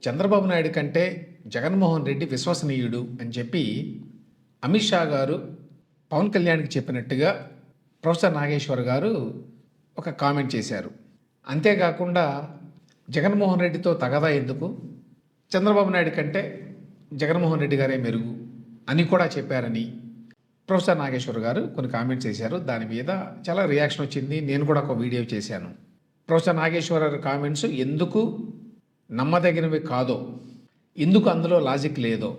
చంద్రబాబు నాయుడు కంటే జగన్మోహన్ రెడ్డి విశ్వసనీయుడు అని చెప్పి అమిత్ షా గారు పవన్ కళ్యాణ్కి చెప్పినట్టుగా ప్రొఫెసర్ నాగేశ్వర్ గారు ఒక కామెంట్ చేశారు. అంతేకాకుండా జగన్మోహన్ రెడ్డితో తగదా ఎందుకు, చంద్రబాబు నాయుడు కంటే జగన్మోహన్ రెడ్డి గారే మెరుగు అని కూడా చెప్పారని ప్రొఫెసర్ నాగేశ్వర్ గారు కొన్ని కామెంట్స్ చేశారు. దాని మీద చాలా రియాక్షన్ వచ్చింది. నేను కూడా ఒక వీడియో చేశాను. ప్రొఫెసర్ నాగేశ్వర్ గారి కామెంట్స్ ఎందుకు నమ్మదగినవి కాదో, ఎందుకు అందులో లాజిక్ లేదో,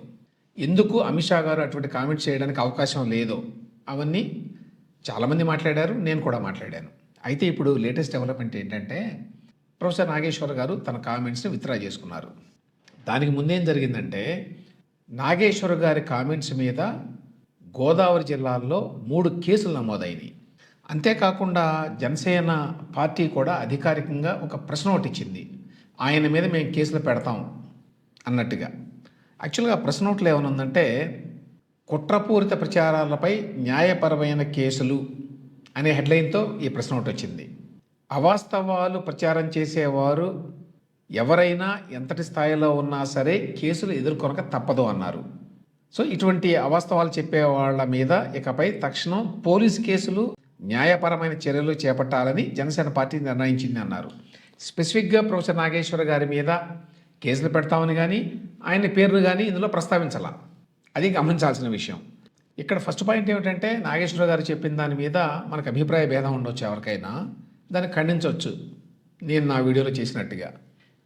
ఎందుకు అమిత్ షా గారు అటువంటి కామెంట్స్ చేయడానికి అవకాశం లేదో అవన్నీ చాలామంది మాట్లాడారు, నేను కూడా మాట్లాడాను. అయితే ఇప్పుడు లేటెస్ట్ డెవలప్మెంట్ ఏంటంటే ప్రొఫెసర్ నాగేశ్వర్ గారు తన కామెంట్స్ని విత్డ్రా చేసుకున్నారు. దానికి ముందేం జరిగిందంటే నాగేశ్వర్ గారి కామెంట్స్ మీద గోదావరి జిల్లాల్లో 3 కేసులు నమోదైనవి. అంతేకాకుండా జనసేన పార్టీ కూడా అధికారికంగా ఒక ప్రెస్ నోట్ ఇచ్చింది, ఆయన మీద మేము కేసులు పెడతాం అన్నట్టుగా. యాక్చువల్గా ప్రెస్ నోట్లో ఏమనుందంటే కుట్రపూరిత ప్రచారాలపై న్యాయపరమైన కేసులు అనే హెడ్లైన్తో ఈ ప్రెస్ నోట్ వచ్చింది. అవాస్తవాలు ప్రచారం చేసేవారు ఎవరైనా ఎంతటి స్థాయిలో ఉన్నా సరే కేసులు ఎదుర్కొనక తప్పదు అన్నారు. సో ఇటువంటి అవాస్తవాలు చెప్పే వాళ్ళ మీద ఇకపై తక్షణం పోలీసు కేసులు, న్యాయపరమైన చర్యలు చేపట్టాలని జనసేన పార్టీ నిర్ణయించింది అన్నారు. స్పెసిఫిక్గా ప్రొఫెసర్ నాగేశ్వర్ గారి మీద కేసులు పెడతామని కానీ ఆయన పేరును కానీ ఇందులో ప్రస్తావించాల. అది గమనించాల్సిన విషయం. ఇక్కడ ఫస్ట్ పాయింట్ ఏమిటంటే నాగేశ్వర గారు చెప్పిన దాని మీద మనకు అభిప్రాయ భేదం ఉండొచ్చు, ఎవరికైనా దాన్ని ఖండించవచ్చు, నేను నా వీడియోలో చేసినట్టుగా.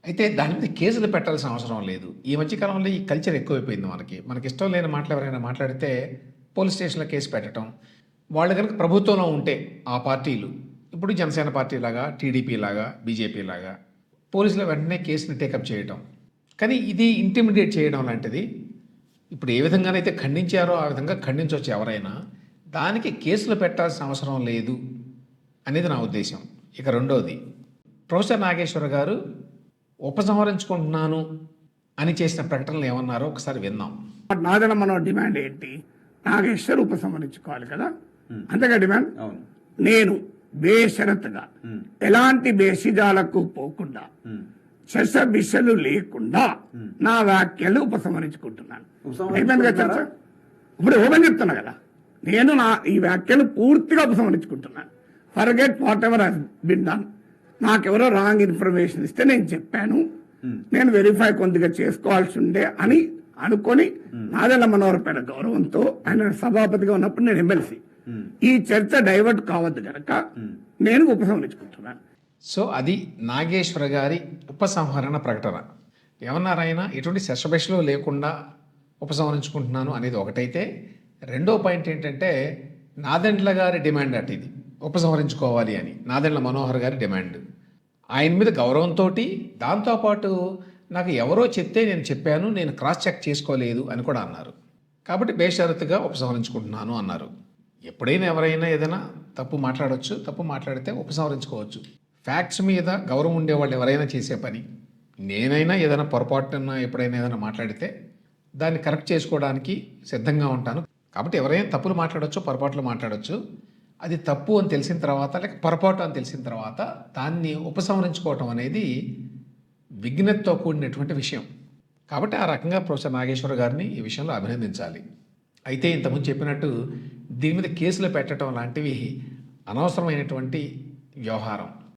అయితే దాని మీద కేసులు పెట్టాల్సిన అవసరం లేదు. ఈ మధ్యకాలంలో ఈ కల్చర్ ఎక్కువైపోయింది. మనకి ఇష్టం లేని మాటలు ఎవరైనా మాట్లాడితే పోలీస్ స్టేషన్లో కేసు పెట్టడం. వాళ్ళు కనుక ప్రభుత్వంలో ఉంటే ఆ పార్టీలు, ఇప్పుడు జనసేన పార్టీ లాగా, టీడీపీ లాగా, బీజేపీ లాగా పోలీసులు వెంటనే కేసుని టేకప్ చేయడం. కానీ ఇది ఇంటిమిడియేట్ చేయడం లాంటిది. ఇప్పుడు ఏ విధంగానైతే ఖండించారో ఆ విధంగా ఖండించవచ్చు ఎవరైనా, దానికి కేసులు పెట్టాల్సిన అవసరం లేదు అనేది నా ఉద్దేశం. ఇక రెండోది, ప్రొఫెసర్ నాగేశ్వర్ గారు ఉపసంహరించుకుంటున్నాను అని చేసిన ప్రకటనలు ఏమన్నారో ఒకసారి విందాం. నాదన మన డిమాండ్ ఏంటి? నాగేశ్వర్ ఉపసంహరించుకోవాలి కదా, అంతేగా డిమాండ్. నేను బేషరతుగా ఎలాంటి బేసిజాలకు పోకుండా శశబిషలు లేకుండా నా వ్యాఖ్యలు ఉపసంహరించుకుంటున్నాను. అయిపోయిందిగా చర్చ. ఇప్పుడు ఓపెన్ చెప్తున్నా కదా, నేను ఈ వ్యాఖ్యలు పూర్తిగా ఉపసంహరించుకుంటున్నాను. Forget whatever has been done. నాకెవరో రాంగ్ ఇన్ఫర్మేషన్ ఇస్తే నేను చెప్పాను, నేను వెరిఫై కొద్దిగా చేసుకోవాల్సి ఉండే అని అనుకొని నాదెళ్ల మనోహర్ పైన గౌరవంతో ఆయన సభాపతిగా ఉన్నప్పుడు నేను ఎమ్మెల్సీ, ఈ చర్చ డైవర్ట్ కావద్దు కనుక నేను ఉపసంహరించుకుంటున్నాను. సో అది నాగేశ్వర గారి ఉపసంహరణ ప్రకటన. ఏమన్నారు ఆయన? ఎటువంటి శశబిషలు లేకుండా ఉపసంహరించుకుంటున్నాను అనేది ఒకటైతే, రెండో పాయింట్ ఏంటంటే నాదెండ్ల గారి డిమాండ్ అటు ఇది ఉపసంహరించుకోవాలి అని. నాదెండ్ల మనోహర్ గారి డిమాండ్. ఆయన మీద గౌరవంతో, దాంతోపాటు నాకు ఎవరో చెప్తే నేను చెప్పాను, నేను క్రాస్ చెక్ చేసుకోలేదు అని కూడా అన్నారు. కాబట్టి బేషరతుగా ఉపసంహరించుకుంటున్నాను అన్నారు. ఎప్పుడైనా ఎవరైనా ఏదైనా తప్పు మాట్లాడవచ్చు, తప్పు మాట్లాడితే ఉపసంహరించుకోవచ్చు. ఫ్యాక్ట్స్ మీద గౌరవం ఉండేవాళ్ళు ఎవరైనా చేసే పని. నేనైనా ఏదైనా పొరపాటున ఎప్పుడైనా ఏదైనా మాట్లాడితే దాన్ని కరెక్ట్ చేసుకోవడానికి సిద్ధంగా ఉంటాను. కాబట్టి ఎవరైనా తప్పులు మాట్లాడవచ్చు, పొరపాట్లు మాట్లాడవచ్చు. అది తప్పు అని తెలిసిన తర్వాత, లేక పొరపాటు అని తెలిసిన తర్వాత దాన్ని ఉపసంహరించుకోవటం అనేది విఘ్నతతో కూడినటువంటి విషయం. కాబట్టి ఆ రకంగా ప్రొఫెసర్ నాగేశ్వర గారిని ఈ విషయంలో అభినందించాలి. అయితే ఇంతకుముందు చెప్పినట్టు దీని మీద కేసులు పెట్టడం లాంటివి అనవసరమైనటువంటి వ్యవహారం.